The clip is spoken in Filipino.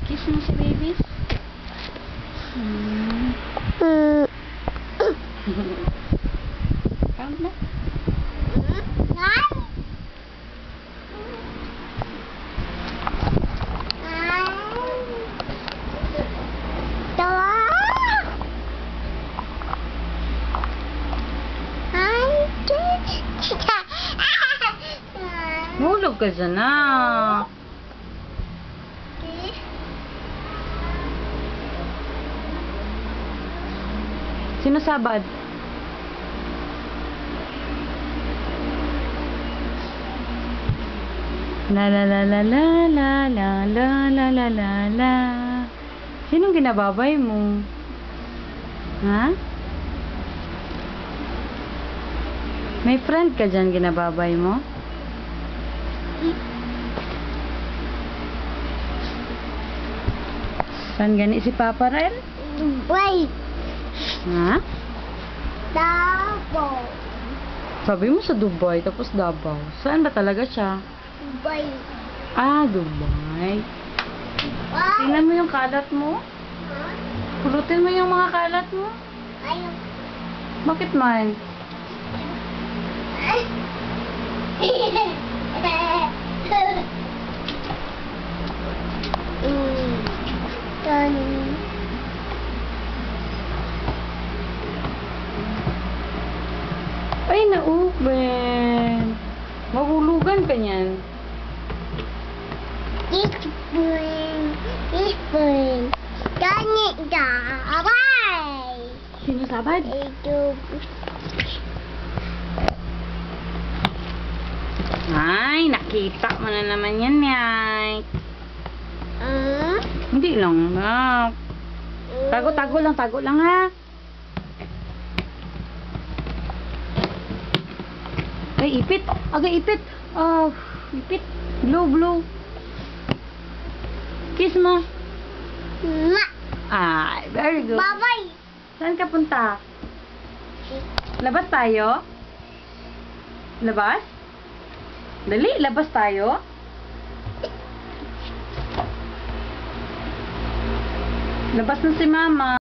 Kiss mo si baby. Count na. Hulog ka dyan na. Sino sabad? La la la la la la la la la la la la. Sinong ginababay mo? Ha? May friend ka dyan ginababay mo? Saan gani si Papa rin? Wait. Ha? Davao. Sabi mo sa Dubai, tapos Davao. Saan ba talaga siya? Dubai. Ah, Dubai. Tingnan mo yung kalat mo. Pulutin mo yung mga kalat mo. Ayaw. Bakit man? Ay, na-open. Mahulugan ka niyan. Spoon. Ganit da. Abay. Sino sabad? Ito. Ay, nakita mo na naman yan, Mike. Hindi lang, ha. Tago lang ha. Ay, ipit. Agay, ipit. Ipit. Blow. Kiss mo. Ma. Ay, very good. Babay. Saan ka punta? Labas tayo? Labas? Dali, labas tayo. Labas na si Mama.